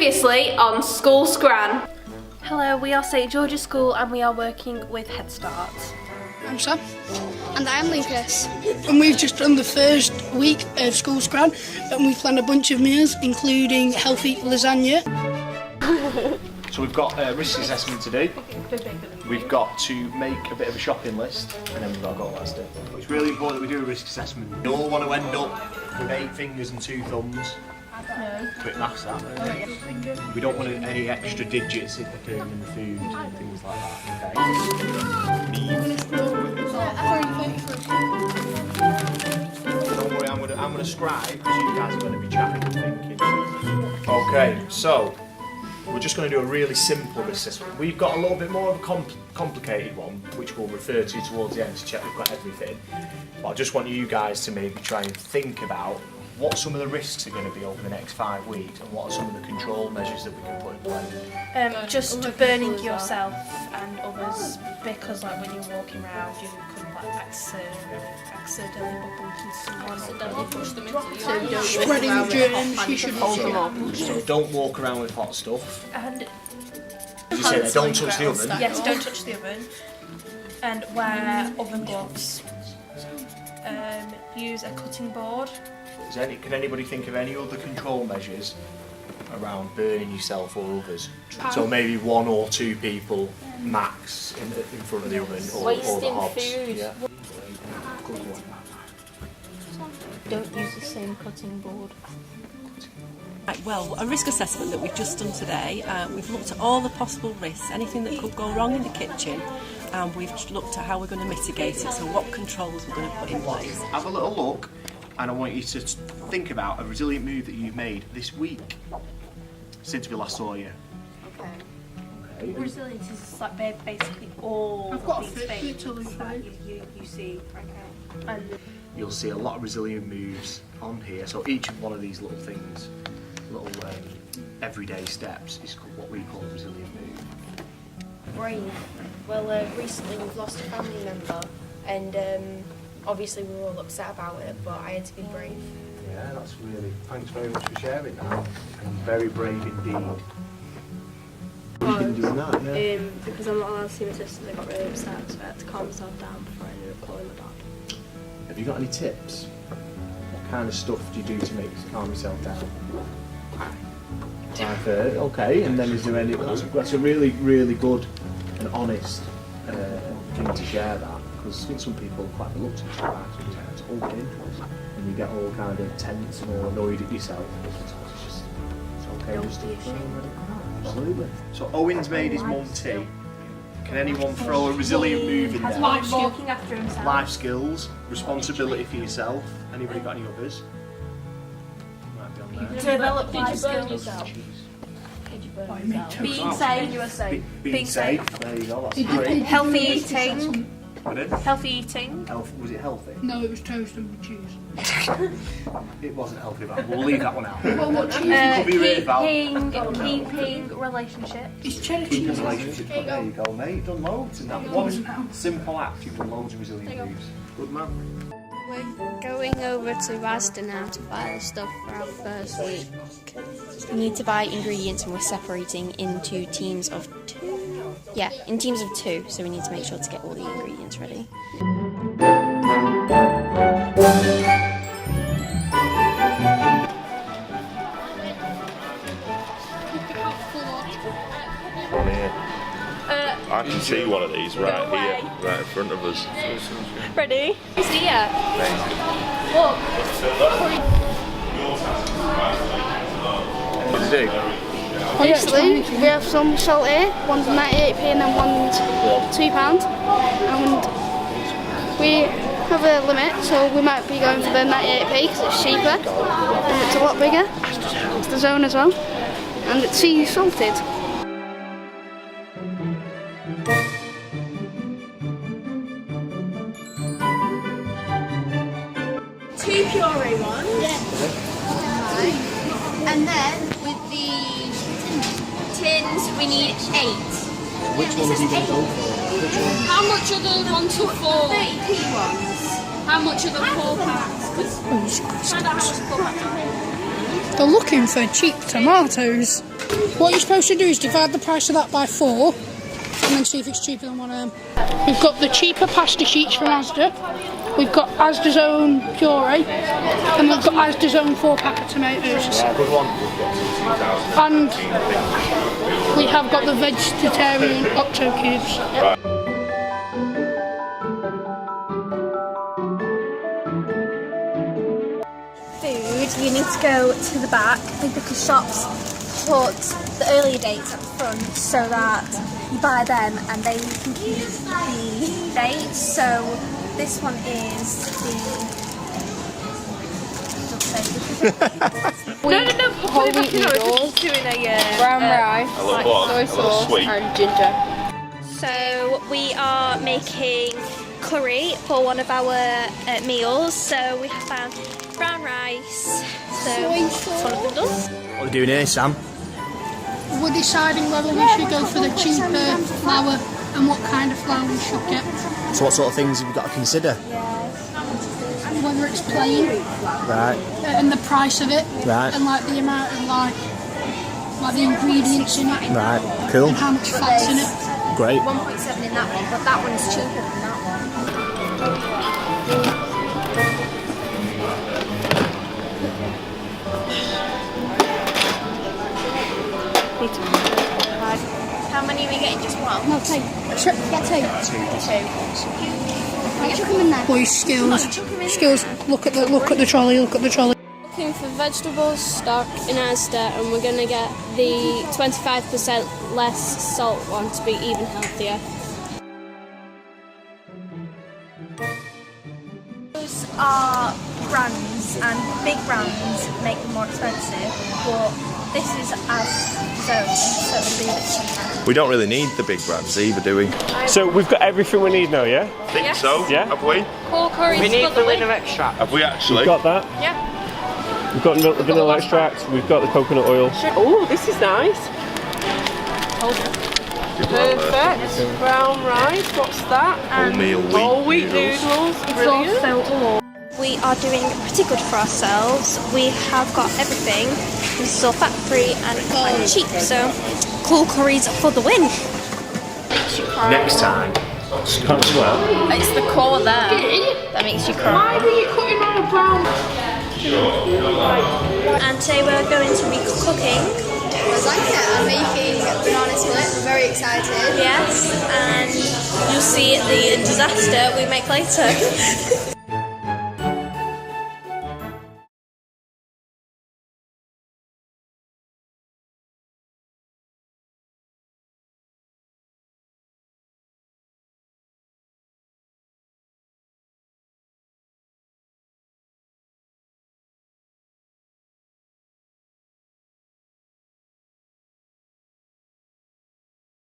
Previously on School Scran. Hello, we are St. George's School and we are working with HeadStart. I'm Sam. And I'm Lucas. And we've just done the first week of School Scran and we've planned a bunch of meals including healthy lasagna. So we've got a risk assessment to do. We've got to make a bit of a shopping list and then we've got to go last it. It's really important that we do a risk assessment. We all want to end up with 8 fingers and 2 thumbs. No. Quick maths that. We don't want any extra digits appearing in the food and things like that. Okay. Don't worry, I'm gonna scribe because you guys are going to be chatting and thinking. Okay, so we're just going to do a really simple risk assessment. We've got a little bit more of a complicated one, which we'll refer to towards the end to check we've got everything. But I just want you guys to maybe try and think about what some of the risks are going to be over the next 5 weeks and what are some of the control measures that we can put in place. Just burning yourself and others, because like when you're walking around you could like accidentally bump into someone, accidentally push them into the Spreading germs, you should hold them up. So don't walk around with hot stuff. And As you say there, don't touch the oven. yes, don't touch the oven. And wear oven gloves. Use a cutting board. Can anybody think of any other control measures around burning yourself or others? So maybe 1 or 2 people max in front of the oven or the hobs. Food. Yeah. Good one. Don't use the same cutting board. Right, well, a risk assessment that we've just done today, we've looked at all the possible risks, anything that could go wrong in the kitchen, and we've looked at how we're going to mitigate it, so what controls we're going to put in place. Have a little look, and I want you to think about a resilient move that you've made this week since we last saw you. Okay. Resilience is like basically all I've got these a Fitbit things to lose that weight. you see. Okay. And You'll see a lot of resilient moves on here. So each one of these little things, little everyday steps, is what we call a resilient move. Brave. Well, recently we've lost a family member, and obviously we were all upset about it, but I had to be brave. Yeah, that's really. Thanks very much for sharing that. Very brave indeed. You've been doing that, yeah. because I'm not allowed to see my sister, they got really upset, so I had to calm myself down before I ended up calling my dad. Have you got any tips? What kind of stuff do you do to calm yourself down? I've heard. Okay, and then is there any? That's a really, really good and honest thing to share that, because I think some people are quite reluctant to that sometimes. Hold it in, and you get all kind of tense and all annoyed at yourself. It's okay just to let it come out. Absolutely. So Owen's made his mum tea. Can anyone throw a resilient move in there? Walking after himself. Life skills, responsibility for yourself. Anybody got any others? Might be on there. Develop life skills. yourself? Did you burn yourself? Being safe. Being safe. There you go. That's great. Healthy eating. Pardon? Healthy eating. Was it healthy? No, it was toast and cheese. It wasn't healthy, but we'll leave that one out. Well, what cheese? Could be really bad. Keeping relationships. It's cheddar Keep cheese. a relationship. There you go, mate. You've done loads in that one simple act. You've done loads of resilient moves. Good man. We're going over to Asda now to buy the stuff for our first week. We need to buy ingredients and we're separating into teams of 2. Yeah, in teams of 2, so we need to make sure to get all the ingredients ready. One here. I can see one of these right here, right in front of us. Ready? See ya. What did you do? Obviously, we have some salt here, one's 98p and then one's £2. And we have a limit, so we might be going for the 98p because it's cheaper and it's a lot bigger. It's the zone as well, and it's sea salted. Two puree ones. And then with the tins we need 8. Which one are you going to go for? How much are the ones for 4? 30p ones. How much are the 4 packs? They're looking for cheap tomatoes. What you're supposed to do is divide the price of that by 4 and then see if it's cheaper than one of them. We've got the cheaper pasta sheets from Asda. We've got Asda's own puree, and we've got Asda's own 4-pack of tomatoes. Good one. And we have got the vegetarian Octo cubes. Food, you need to go to the back because shops put the earlier dates at the front so that you buy them and they can keep the dates. So this one is the no, whole wheat noodles, brown rice, soy sauce and ginger. So we are making curry for one of our meals. So we have found brown rice. So it's one of them done. What are we doing here, Sam? We're deciding whether we should go for the cheaper flour and what kind of flour we should get. So what sort of things have we got to consider? Whether it's plain, Right. And the price of it, Right. and like the amount of like the ingredients in it, Right. Cool. and how much fat's in it. Great. 1.7 in that one, but that one's cheaper than that one. How many are we getting? Just one? No, 2. Get 2. Chuck them in there. Boys, skills. Look at the trolley. Look at the trolley. Looking for vegetables stock in Asda, and we're going to get the 25% less salt one to be even healthier. Those are brands, and big brands make them more expensive, but this is as zone, so it'll be a bit cheaper. We don't really need the big brands either, do we? So we've got everything we need now, yeah? I think so. Yeah. Have we? Whole curries We need for the vanilla extract. Have we actually? We've got that. Yeah. We've got vanilla extract. We've got the coconut oil. Oh, this is nice. Perfect. Brown rice, what's that? Wholemeal wheat Whole wheat noodles. noodles. Brilliant. We are doing pretty good for ourselves. We have got everything. This is all fat-free and quite cheap, so cool curries for the win. Next time. Can't swear. It's the core there that makes you cry. Why are you cutting on a brown? And today we're going to be cooking. I'm making banana split. I'm very excited. Yes, and you'll see the disaster we make later.